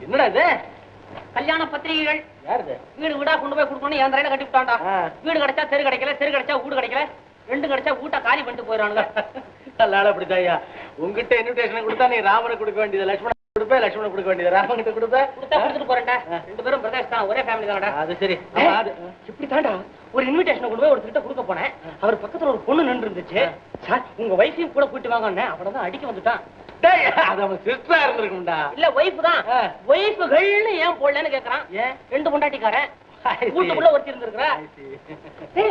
என்னடா இது? கல்யாண பத்திரிகைகள். யாருது? வீடு வீடா கொண்டு போய் கொடுக்கணும். என் தரையில கட்டி விட்டான்டா. வீடு கிடைச்சா தெரு கிடைக்கல, தெரு கிடைச்சா வீடு கிடைக்கல, ரெண்டு கிடைச்சா வீட்டை காலி பண்ணிட்டு போயிடறானுங்க. நல்லா அப்படித்தாயா. உங்ககிட்ட இன்விடேஷன் கொடுத்தா நீ ராமனை கொடுக்க வேண்டியது, லட்சுமணன் கொடுப்பேன், லட்சுமணன் கொடுக்க வேண்டியது, ராமன் கிட்ட கொடுத்தா கொடுத்துட்டு போறேன்டா. ரெண்டு பேரும் பிரதேஷ் தான், ஒரே ஃபேமிலி தான்டா. அது சரி. இப்படி தாண்டா ஒரு இன்விடேஷன் கொண்டு போய் ஒருத்தர்கிட்ட கொடுக்க போனேன். அவர் பக்கத்துல ஒரு பொண்ணு நின்று இருந்துச்சு. சார் உங்க வைஃபையும் கூட கூட்டி வாங்க, அவனதான் அடிக்க வந்துட்டான். அது அவன் சிஸ்டரா இருந்திருக்கும்டா. இல்ல வைஃப் தான். வைஃப்கள்னு ஏன் போடலன்னு கேக்குறான். ரெண்டு பொண்டாட்டிக்காரன் வீட்டுக்குள்ள ஒருத்தி இருந்திருக்கிறா.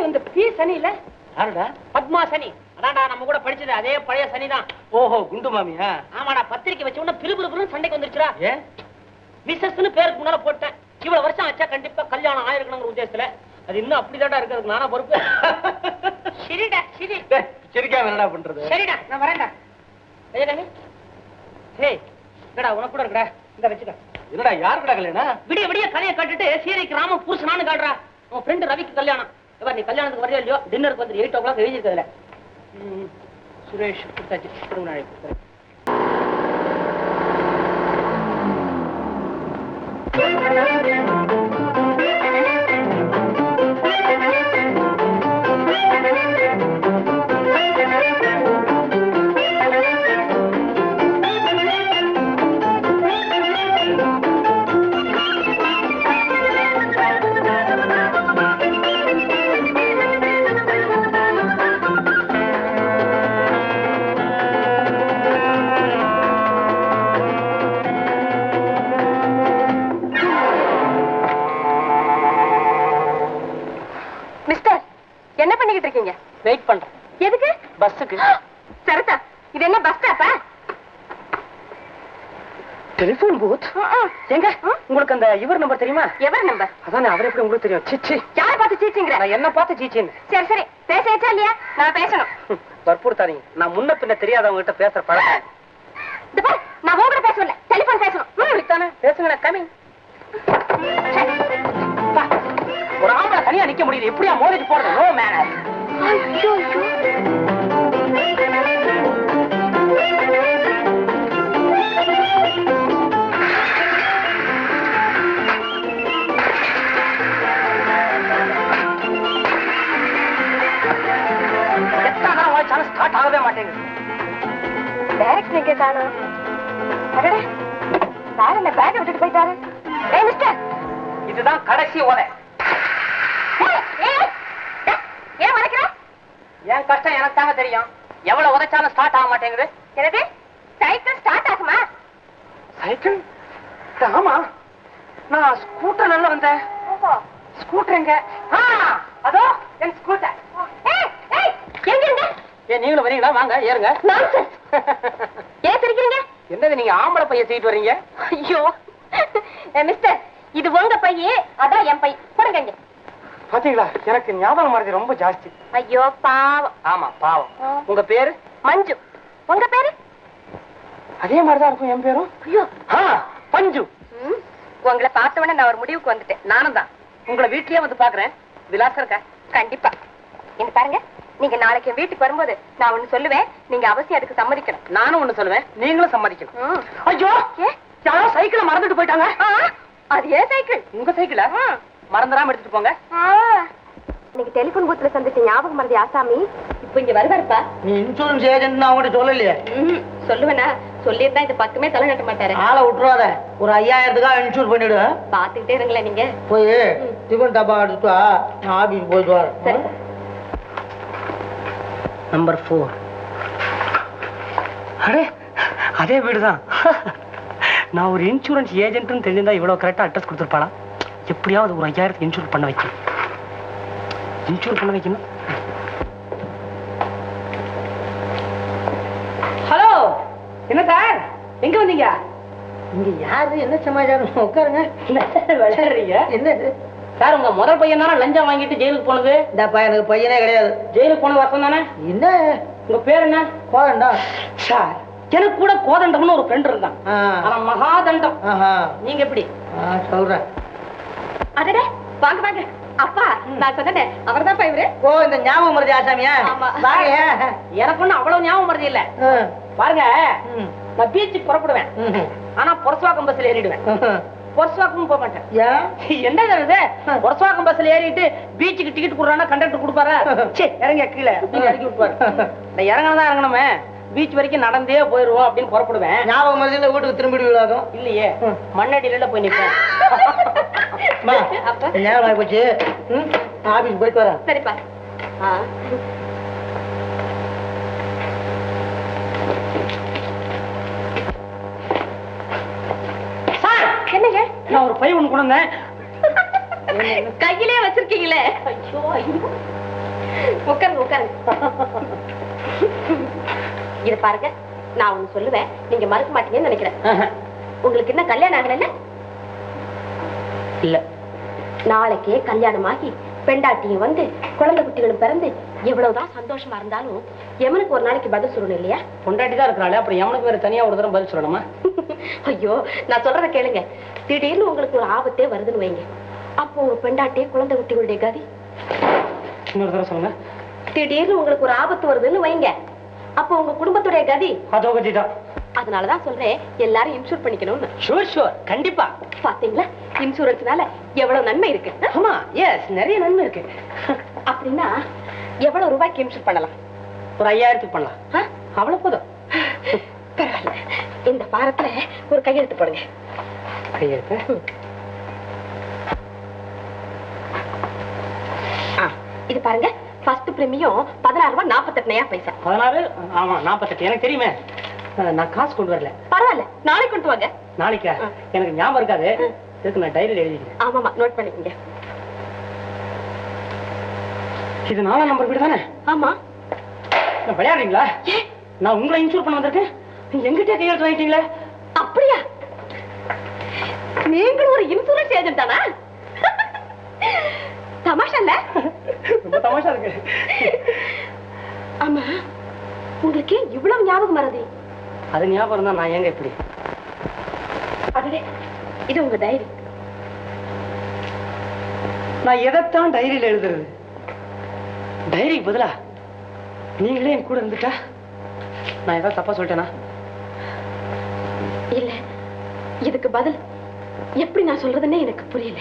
இந்த பி சனி இல்ல யாருடா? பத்மா சனி. அதான்டா நம்ம கூட படிச்சது அதே பழைய சனிதான். ஓஹோ, குண்டு மாமியா? ஆமாடா. பத்திரிக்கை வச்ச உடனே பிறுபிறுப்புன்னு சண்டைக்கு வந்துருச்சுடா. மிஸ்ஸஸ்னு பேருக்கு முன்னால போட்டேன். இவ்வளவு வருஷம் ஆச்சா கண்டிப்பா கல்யாணம் ஆயிருக்கணுங்கிற உத்தேசத்துல. அது இன்னும் அப்படிதான்டா இருக்கிறதுக்கு நானா பொறுப்பு. சரிடா சரி. சரிக்கா என்னடா பண்றது? சரிடா நான் வரேன்டா. என்னடா உனக்கு கூட இருக்கடா, இந்த வச்சுக்க. என்னடா யாரு கூட கல்யாணம்? விடிய விடிய கதையை கட்டுட்டு சீரைக்கு ராம புருஷனான்னு காட்டுறா. உன் ஃப்ரெண்டு ரவிக்கு கல்யாணம். நீ கல்யாணத்துக்கு வரையா இல்லையோ, டின்னருக்கு வந்து 8 o'clock எழுதிருக்கதுல. சுரேஷ் கொடுத்தாச்சு. திரும்ப நாளைக்கு வெயிட் பண்றேன். எதுக்கு? பஸ்ஸுக்கு. சரிதா, இது என்ன பஸ் ஸ்டாப்பா? Telephone booth. எங்க உங்களுக்கு அந்த இவர் நம்பர் தெரியுமா? எவர் நம்பர்? அதானே, அவர் எப்படி உங்களுக்கு தெரியும்? சீச்சி. யாரை பார்த்து சீச்சிங்கற? நான் என்ன பார்த்து சீச்சின்னு. சரி சரி, பேசச்சா இல்லையா? நான் பேசணும். வற்புறுத்தாதீங்க. நான் முன்ன பின்ன தெரியாதவங்க கிட்ட பேசுற பழக்கம். இந்த பாரு, நான் உங்ககிட்ட பேசல, டெலிபோன் பேசணும். இப்படித்தானே பேசுங்க. கமிங். ஒரு ஆம்பளை தனியா நிக்க முடியல, எப்படியா மோதிட்டு போறது? No manor. ஐயோ ஸ்டார்ட் ஆகவே மாட்டேங்குது. டைரக்ட் எங்க காணோம்? அடடே, சார் என்ன பேக் விட்டுட்டு போயிட்டாரு. ஏய் மிஸ்டர், இதுதான் கடைசி ஓலை. ஏன் வரைக்கிற? என் கஷ்டம் எனக்கு தாங்க தெரியும். எவ்வளவு உதைச்சாலும் ஸ்டார்ட் ஆக மாட்டேங்குது. என்னது? சைக்கிள் ஸ்டார்ட் ஆகுமா? சைக்கிள்? ஆமா, நான் ஸ்கூட்டர் நல்லா வந்தேன். ஸ்கூட்டர் எங்க? அதோ என் ஸ்கூட்டர். ஏன் நீங்களும் வரீங்களா? வாங்க ஏறுங்க. ஏன் தெரிக்கிறீங்க? என்னது நீங்க ஆம்பளை பைய தூக்கிட்டு வரீங்க? ஐயோ மிஸ்டர், இது உங்க பையே, அதான் என் பை. போடுங்க. பாத்தீங்களா, எனக்கு ஞாபகம் மறதி ரொம்ப ஜாஸ்தி. ஐயோ பாவம். ஆமா பாவம். உங்க பேரு? மஞ்சு. உங்க பேரு? அதே மாதிரிதான் இருக்கும் என் பேரும். ஐயோ பஞ்சு. உங்களை பார்த்த உடனே நான் ஒரு முடிவுக்கு வந்துட்டேன். நானும் தான் உங்களை வீட்லயே வந்து பாக்குறேன். விலாசம் இருக்கா? கண்டிப்பா. என்ன பாருங்க, நீங்க நாளைக்கு வீட்டுக்கு வரும்போது நான் ஒண்ணு சொல்லுவேன், நீங்க அவசியம் அதுக்கு சம்மதிக்கணும். நானும் ஒண்ணு சொல்லுவேன், நீங்களும் சம்மதிக்கணும். ஐயோ, யாரோ சைக்கிளை மறந்துட்டு போயிட்டாங்க. அது ஏன் சைக்கிள்? உங்க சைக்கிளா? மறந்துடாம எடுத்துட்டு போங்க. இன்னைக்கு டெலிபோன் பூத்துல சந்திச்ச ஞாபகம் மறதி ஆசாமி இப்ப இங்க வருவாருப்பா. நீ இன்சூரன்ஸ் ஏஜென்ட் அவங்ககிட்ட சொல்லலையே? சொல்லுவேனா? சொல்லியிருந்தா இந்த பக்கமே தலை நட்ட மாட்டாரு. ஆளை விட்டுறாத, ஒரு 5000 இன்சூர் பண்ணிடு. பாத்துக்கிட்டே இருங்களேன். நீங்க போய் டிஃபன் டப்பா எடுத்துட்டு வா, நான் ஆபீஸ் போயிட்டு வரேன். சரி. நம்பர் 4. அடே, அதே வீடுதான். நான் ஒரு இன்சூரன்ஸ் ஏஜென்ட்னு தெரிஞ்சிருந்தா இவ்வளவு கரெக்டா அட்ரஸ் கொடுத்துருப்பாளா? எப்படியாவது ஒரு 5000 இன்சூர் பண்ண வைக்கணும். ஹலோ, என்ன சார், எங்க வந்தீங்க? இங்க யாரு? என்ன சமாச்சாரம்? உட்காருங்க. விளையாடுறீங்க? என்னது சார், உங்க முதல் பையன் தானே லஞ்சம் வாங்கிட்டு ஜெயிலுக்கு போனது? இந்த எனக்கு பையனே கிடையாது. ஜெயிலுக்கு போன வருஷம் தானே? என்ன உங்க பேர் என்ன? கோதண்டா. சார், எனக்கு கூட கோதண்டம்னு ஒரு ஃப்ரெண்ட் இருந்தான். ஆனா மகாதண்டம். நீங்க எப்படி? சொல்றேன். அடடே, வாங்க வாங்க. அப்பா, நான் சொன்னேன் அவர்தான் இவரு. ஓ, இந்த ஞாபகம் மறதி ஆசாமியா? எனக்கு ஒண்ணு அவ்வளவு ஞாபகம் மறதி இல்ல. பாருங்க, நான் பீச்சுக்கு புறப்படுவேன். ஆனா பொரசுவாக்கம் பஸ்ல ஏறிடுவேன். பொரசுவாக்கம் போக மாட்டேன். என்ன இது பொரசுவாக்கம் பஸ்ல ஏறிட்டு பீச்சுக்கு டிக்கெட் கொடுறானா கண்டக்டர் கொடுப்பாரா? இறங்க கீழே இறக்கி விட்டுப்பாரு. நான் இறங்கதான் இறங்கணுமே, பீச் வரைக்கும் நடந்தே போயிருவோம் அப்படின்னு புறப்படுவேன். ஞாபகம் மதியில வீட்டுக்கு திரும்பிடுவீங்களாகும். இல்லையே, மண்ணடியில போய் நிற்பேன். ஞாபகம் போச்சு, ஆபீஸ் போயிட்டு வரேன். சரிப்பா. என்னங்க, நான் ஒரு பை ஒண்ணு கொண்டு வந்தேன். கையிலே வச்சிருக்கீங்களே. ஐயோ ஐயோ, உட்காருங்க உட்காருங்க. இது பாருங்க, நான் ஒண்ணு சொல்லுவேன், நீங்க மறக்க மாட்டீங்கன்னு நினைக்கிறேன். உங்களுக்கு என்ன கல்யாணம் ஆகல? இல்ல. நாளைக்கே கல்யாணமாகி பெண்டாட்டியும் வந்து குழந்தை குட்டிகளும் பிறந்து எவ்வளவுதான் சந்தோஷமா இருந்தாலும் எமனுக்கு ஒரு நாளைக்கு பதில் சொல்லணும் இல்லையா? பொண்டாட்டி தான் இருக்கிறாள், அப்புறம் எமனுக்கு வேற தனியா ஒரு தரம் பதில் சொல்லணுமா? ஐயோ, நான் சொல்றத கேளுங்க. திடீர்னு உங்களுக்கு ஒரு ஆபத்தே வருதுன்னு வைங்க, அப்போ உங்க பெண்டாட்டியே குழந்தை குட்டிகளுடைய கதி. இன்னொரு தரம் சொல்லுங்க. திடீர்னு உங்களுக்கு ஒரு ஆபத்து வருதுன்னு வைங்க, அப்போ உங்க குடும்பத்துடைய கதி அதோ கதி தான். அதனாலதான் சொல்றேன், எல்லாரும் இன்சூர் பண்ணிக்கணும்னு. ஷூர் ஷூர், கண்டிப்பா. பாத்தீங்களா, இன்சூரன்ஸ்னால எவ்வளவு நன்மை இருக்கு. ஆமா, எஸ், நிறைய நன்மை இருக்கு. அப்படின்னா எவ்வளவு ரூபாய்க்கு இன்சூர் பண்ணலாம்? ஒரு 5000 பண்ணலாம். அவ்வளவு போதும். பரவாயில்ல, இந்த பாரத்துல ஒரு கையெழுத்து போடுங்க. கையெழுத்து? இது பாருங்க, ஃபர்ஸ்ட் பிரீமியம் 16 ரூபாய் 48 பைசா. 16? ஆமா 48, எனக்கு தெரியுமே. நான் காசு கொண்டு வரல. பரவாயில்ல, நாளைக்கு கொண்டு வாங்க. நாளைக்கா? எனக்கு ஞாபகம் இருக்காது, இதுக்கு நான் டைரியில் எழுதிக்கிறேன். ஆமாமா, நோட் பண்ணிக்கங்க. இது 4ஆம் நம்பர் வீடு தானே? ஆமா. விளையாடுறீங்களா? நான் உங்களை இன்சூர் பண்ண வந்திருக்கேன், எங்கிட்டே கையெழுத்து வாங்கிட்டீங்களே. அப்படியா? நீங்களும் ஒரு இன்சூரன்ஸ் ஏஜென்ட் தானா? தமாஷா இல்ல? ரொம்ப தமாஷா இருக்கு. ஆமா, உங்களுக்கு இவ்வளவு ஞாபகம் மறதி? அது ஞாபகம் தான், நான் ஏங்க இப்படி? அதுவே இது உங்க டைரி. நான் எதைத்தான் டைரியில் எழுதுறது? டைரிக்கு பதிலா நீங்களே என் கூட இருந்துட்டா நான் ஏதாவது தப்பா சொல்லிட்டேனா? இல்ல, இதுக்கு பதில் எப்படி நான் சொல்றதுன்னே எனக்கு புரியல.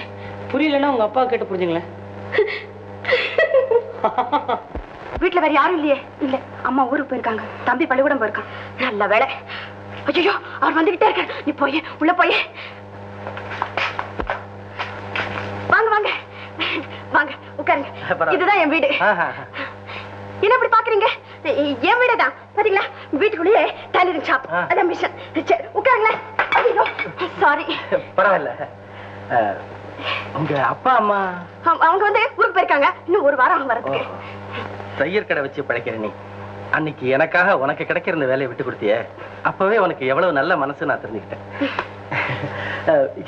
புரியலன்னா உங்க அப்பா கேட்டு புரிஞ்சுங்களேன். வீட்டுல வேற யாரும் இல்லையே? இல்ல, அம்மா ஊருக்கு போயிருக்காங்க, தம்பி பள்ளிக்கூடம் போயிருக்கான். நல்ல வேலை. ஐயோ, அவர் வந்துகிட்டே இருக்க. நீ போய் உள்ள போய். வாங்க வாங்க வாங்க, உட்காருங்க. இதுதான் என் வீடு. என்ன இப்படி பாக்குறீங்க? என் வீடு தான். பாத்தீங்களா, வீட்டுக்குள்ளேயே டைலரிங் ஷாப், அதான் மிஷன். உட்காருங்களேன். ஐயோ சாரி. பரவாயில்ல. உங்க அப்பா அம்மா? அவங்க வந்து ஊருக்கு போயிருக்காங்க, இன்னும் ஒரு வாரம் வரதுக்கு. தையர் கடை வச்சு பழைக்கிற நீ அன்னைக்கு எனக்காக உனக்கு கிடைக்கிற இந்த வேலையை விட்டு கொடுத்திய, அப்பவே உனக்கு எவ்வளவு நல்ல மனசு நான் தெரிஞ்சுக்கிட்டேன்.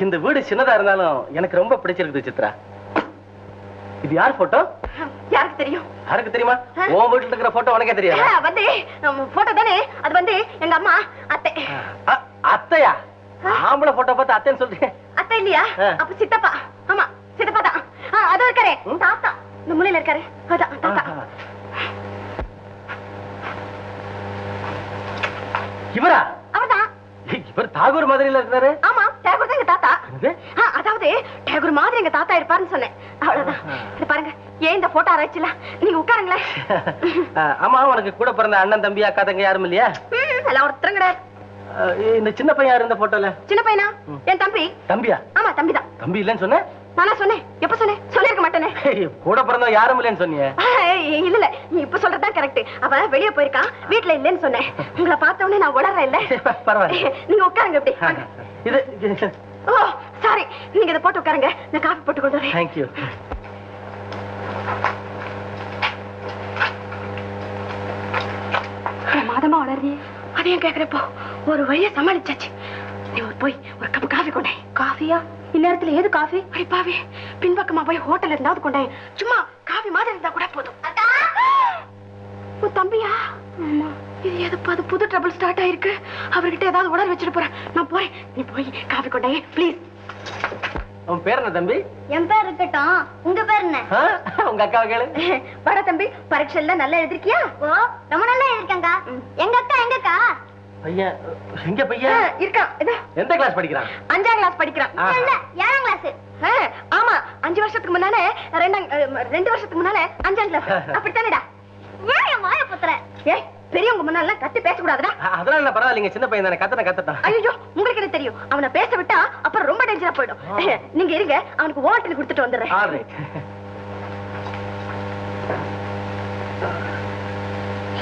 இந்த வீடு சின்னதா இருந்தாலும் எனக்கு ரொம்ப பிடிச்சிருக்குது சித்ரா. இது யார் போட்டோ? யாருக்கு தெரியும்? யாருக்கு தெரியுமா? உன் வீட்டுல இருக்கிற போட்டோ உனக்கே தெரியாது? வந்து போட்டோ தானே, அது வந்து எங்க அம்மா அத்தை. அத்தையா? ஆம்பளை போட்டோ பார்த்து அத்தைன்னு சொல்றீங்க? அத்தை இல்லையா? அப்ப சித்தப்பா. ஆமா, சித்தப்பா தான். அதோ இருக்காரு தாத்தா, இந்த மூலையில இருக்காரு, அதான் தாத்தா. இவரா? அவர்தான். இவர் தாகூர் மாதிரில இருக்காரு. ஆமா, தாகூர் தான் எங்க தாத்தா. அதாவது தாகூர் மாதிரி எங்க தாத்தா இருப்பாருன்னு சொன்னேன், அவ்வளவுதான். இது பாருங்க, ஏன் இந்த போட்டோ ஆராய்ச்சில நீங்க உட்காருங்களேன். ஆமா, உனக்கு கூட பிறந்த அண்ணன் தம்பி அக்கா தங்க யாரும் இல்லையா? எல்லாம் ஒருத்தரும் கிடையாது. இந்த சின்ன பையன் யாரு இந்த போட்டோல? சின்ன பையனா? என் தம்பி. தம்பியா? ஆமா, தம்பிதான். தம்பி இல்லன்னு சொன்ன? நானா சொன்னேன்? எப்ப சொன்னேன்? சொல்லிருக்க மாட்டேனே. கூட பிறந்த யாரும் இல்லன்னு சொன்னீங்க? இல்ல இல்ல, நீ இப்ப சொல்றதுதான் கரெக்ட். அவன் வெளியே போயிருக்கான், வீட்டுல இல்லன்னு சொன்னேன். உங்களை பார்த்த உடனே நான் உளறேன் இல்ல? பரவாயில்ல, நீங்க உட்காருங்க. எப்படி இது? ஓ சாரி, நீங்க இதை போட்டு உட்காருங்க, நான் காஃபி போட்டு கொண்டு வரேன். தேங்க்யூ. மாதமா வளர்றீ, அதையும் கேக்குறப்போ ஒரு வழியா சமாளிச்சாச்சு. நீ போய் ஒரு கப் காஃபி கொண்டேன். காஃபியா? இந்நேரத்துல ஏது காஃபி? அடி பாவி, பின்பக்கமா போய் ஹோட்டல் இருந்தாவது கொண்டேன். சும்மா காஃபி மாதிரி இருந்தா கூட போதும். தம்பியா? இது எதுப்பா, அது புது ட்ரபிள் ஸ்டார்ட் ஆயிருக்கு. அவர்கிட்ட ஏதாவது உடல் வச்சுட்டு போறேன். நான் போறேன், நீ போய் காஃபி கொண்டேன் ப்ளீஸ். உன் பேர் என்ன தம்பி? என் பேர் இருக்கட்டும், உங்க பேர் என்ன? உங்க அக்கா கேளு. வாடா தம்பி, பரீட்சைல நல்லா எழுதிருக்கியா? ஓ, ரொம்ப நல்லா எழுதிருக்கேங்க. எங்க அக்கா? எங்க அக்கா? பையன் எங்க பையன் இருக்கான். எந்த கிளாஸ் படிக்கிறான்? 5ஆம் கிளாஸ் படிக்கிறான். இல்ல 7ஆம் கிளாஸ். ஆமா 5 வருஷத்துக்கு முன்னாலே 2 வருஷத்துக்கு முன்னாலே 5ஆம் கிளாஸ். அப்படித்தானடா? ஏன் மாய புத்திர? ஏய் பெரியவங்க முன்னால கத்தி பேச கூடாதுடா. அதெல்லாம் இல்ல, பரவாயில்லைங்க, சின்ன பையன் தானே, கத்தட்டா. ஐயோ உங்களுக்கு என்ன தெரியும்? அவனை பேச விட்டா அப்புறம் ரொம்ப டேஞ்சரா போயிடும். நீங்க இருங்க, அவனுக்கு வாட்டர் கொடுத்துட்டு வந்துடுறேன். ஆல்ரைட்.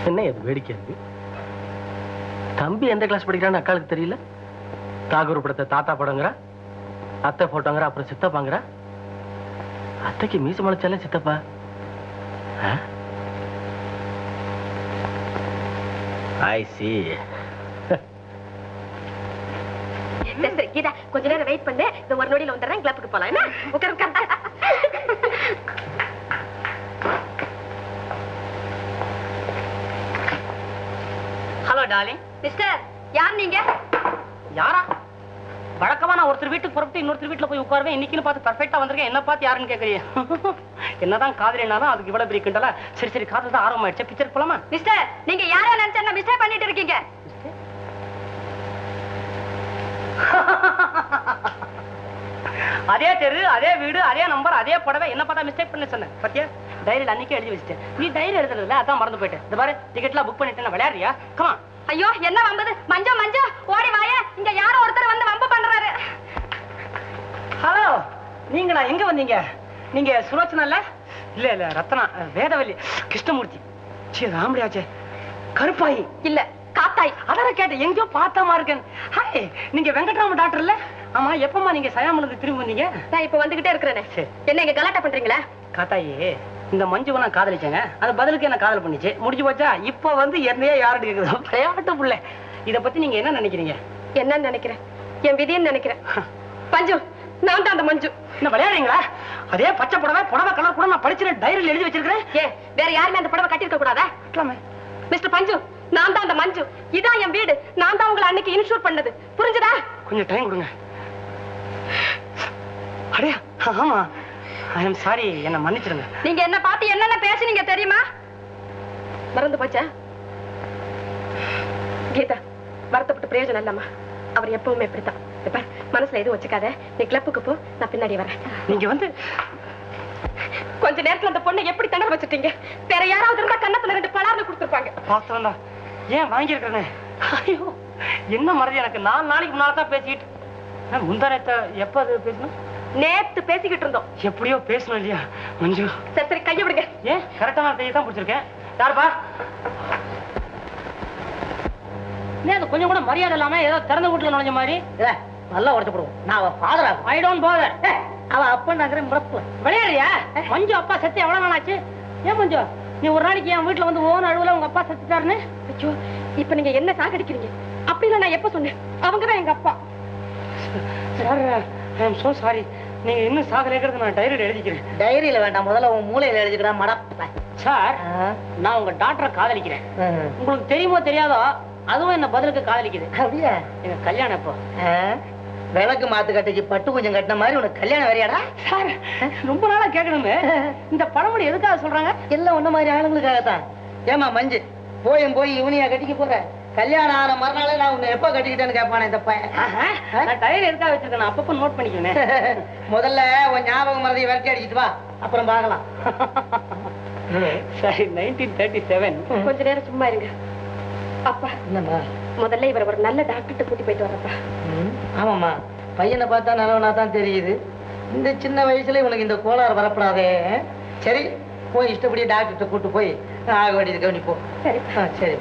என்ன இது வேடிக்கை இருக்கு? தம்பி எந்த கிளாஸ் படிக்கிறான்னு அக்காளுக்கு தெரியல. தாகூர் படத்தை தாத்தா படங்கிற, அத்தை போட்டோங்கிற, அப்புறம் சித்தப்பாங்கிற. அத்தைக்கு மீச முளைச்சாலே சித்தப்பா. I see. சரி கீதா, கொஞ்ச நேரம் வெயிட் பண்ணு. இந்த ஒரு நொடியில வந்துடுறேன். கிளப்புக்கு போலாம். என்ன உட்கார். Hello darling. மிஸ்டர், யார் நீங்க? யாரா? வழக்கமா நான் ஒருத்தர் வீட்டுக்கு புறப்பட்டு இன்னொருத்தர் வீட்டுல போய் உட்காருவேன். இன்னைக்குன்னு பார்த்து பர்ஃபெக்டா வந்திருக்கேன். என்ன பார்த்து யாருன்னு கேக்குறீங்க? என்னதான் காதலினாலும் அதுக்கு இவ்வளவு பெரிய கிண்டலா? சரி காதல் தான் ஆரம்பமாயிடுச்சு. பிக்சர் போலாமா? மிஸ்டர், நீங்க யாரோ நினைச்சா மிஸ்டேக் பண்ணிட்டு இருக்கீங்க. அதே தெரு, அதே வீடு, அதே நம்பர், அதே புடவை. என்ன பார்த்தா மிஸ்டேக் பண்ண சொன்னேன் பத்தியா? டைரியில் அன்னைக்கே எழுதி வச்சுட்டேன். நீ டைரி எழுதுறதுல அதான் மறந்து போயிட்டேன். இந்த பாரு, டிக்கெட்லாம் புக் பண்ணிட்டேன். விளையாடுறியா? கமா. ஐயோ என்ன வம்பது? மஞ்சு ஓடி வாயே. இங்க யாரோ ஒருத்தர் வந்து வம்பு பண்றாரு. ஹலோ, நீங்களா? எங்க வந்தீங்க? நீங்க சுலோச்சனா இல்ல? இல்ல ரத்னா, வேதவல்லி, கிருஷ்ணமூர்த்தி, ராமடியாச்சே, கருப்பாயி இல்ல காத்தாய். அதான் கேட்டேன், எங்கயோ பார்த்தமா இருக்கேன். ஹாய், நீங்க வெங்கட்ராம டாக்டர் இல்ல? ஆமா, எப்பமா நீங்க சயாமலந்து திரும்பி வந்தீங்க? நான் இப்ப வந்துகிட்டே இருக்கிறேனே. என்ன இங்க கலாட்டா பண்றீங்களா? காத்தாயி, இந்த மஞ்சுவை நான் காதலிச்சேங்க. அது பதிலுக்கு என்ன காதல் பண்ணிச்சு. முடிஞ்சு போச்சா? இப்ப வந்து என்னையே யாரு கேக்குது? விளையாட்டு புள்ள. இத பத்தி நீங்க என்ன நினைக்கிறீங்க? என்ன நினைக்கிறேன்? என் விதின்னு நினைக்கிறேன். பஞ்சு, நான் தான் அந்த மஞ்சு. என்ன விளையாடுறீங்களா? அதே பச்சை புடவை கலர் கூட நான் படிச்சு டைரியில் எழுதி வச்சிருக்கேன். ஏன் வேற யாருமே அந்த புடவை கட்டிருக்க கூடாதா? மிஸ்டர் பஞ்சு, நான் தான் அந்த மஞ்சு. இதான் என் வீடு. நான் தான் உங்களை அன்னைக்கு இன்சூர் பண்ணது. புரிஞ்சுதா? கொஞ்சம் டைம் கொடுங்க. அடே ஆமா, ஐ அம் சாரி, என்ன மன்னிச்சிடுங்க. நீங்க என்ன பார்த்து என்னென்ன பேசுனீங்க தெரியுமா? மறந்து போச்சா? கீதா, வருத்தப்பட்டு பிரயோஜனம் இல்லம்மா. அவர் எப்பவுமே இப்படித்தான். இப்ப மனசுல எதுவும் வச்சுக்காத. நீ கிளப்புக்கு போ, நான் பின்னாடி வரேன். நீங்க வந்து கொஞ்ச நேரத்துல அந்த பொண்ணை எப்படி தண்டனை வச்சுட்டீங்க? வேற யாராவது இருந்தா கண்ணத்துல 2 பலார்னு கொடுத்துருப்பாங்க. பார்த்தா ஏன் வாங்கியிருக்கிறேனே? ஐயோ என்ன மறதி எனக்கு. 4 நாளைக்கு முன்னால தான் பேசிக்கிட்டு. முந்தானத்தை எப்ப அது பேசணும்? நேத்து பேசிக்கிட்டு இருந்தோம். எப்படியோ பேசணும் இல்லையா மஞ்சு? சரி கைய விடுங்க. ஏன் கரெக்டான கையை தான் பிடிச்சிருக்கேன். யாருப்பா? கொஞ்சம் கூட மரியாதை இல்லாம ஏதோ திறந்த வீட்டுல நுழைஞ்ச மாதிரி நல்லா உடச்சு போடுவோம். நான் அவ ஃபாதரா? I don't father. அவ அப்பன்னாங்கிற முறப்பு. விளையாடுறியா? மஞ்சு அப்பா செத்து எவ்வளவு நாள் ஆச்சு? ஏன் மஞ்சு, நீ ஒரு நாளைக்கு என் வீட்டுல வந்து ஓன அழுவுல உங்க அப்பா செத்துட்டாருன்னு? ஐயோ, இப்ப நீங்க என்ன சாகடிக்கிறீங்க? அப்படின்னா நான் எப்ப சொன்னேன்? அவங்கதான் எங்க அப்பா. Sir, I am so sorry. நீங்க இன்னும் சாகலைங்கிறது நான் டைரியில எழுதிக்கிறேன். டைரியில வேண்டாம், முதல்ல உன் மூளையில எழுதிக்கிறேன். மடப்ப சார், நான் உங்க டாக்டரை காதலிக்கிறேன். உங்களுக்கு தெரியுமோ தெரியாதோ, அதுவும் என்ன பதிலுக்கு காதலிக்குது. அப்படியா? எங்க கல்யாணம் இப்போ விளக்கு மாத்து கட்டிக்கு பட்டு கொஞ்சம் கட்டின மாதிரி உனக்கு கல்யாணம் வரையாடா? சார், ரொம்ப நாளா கேட்கணுமே. இந்த பழமொழி எதுக்காக சொல்றாங்க? எல்லாம் ஒண்ணு மாதிரி ஆளுங்களுக்காகத்தான். ஏமா மஞ்சு, போய் இவனையா கட்டிக்க போற? கல்யாணம் ஆன மறுநாளே நான் உன்னை எப்ப கட்டிக்கிட்டேன்னு கேட்பானே இந்த பையன். நான் டைரி எதுக்காக வச்சிருக்கேன், நான் அப்பப்ப நோட் பண்ணிக்கிறேன். முதல்ல உன் ஞாபகம் மறதி விரட்டி அடிச்சிட்டு வா, அப்புறம் பார்க்கலாம். சரி, 1937. கொஞ்ச நேரம் சும்மா இருங்க. அப்பா, என்னம்மா? முதல்ல இவரை ஒரு நல்ல டாக்டர்கிட்ட கூட்டி போயிட்டு வரப்பா. ஆமாம்மா, பையனை பார்த்தா நல்லவனா தான் தெரியுது. இந்த சின்ன வயசுல உனக்கு இந்த கோளாறு வரப்படாதே. சரி, போய் இஷ்டப்படி டாக்டர்கிட்ட கூட்டு போய் ஆக வேண்டியது கவனிப்போம். சரி சரி.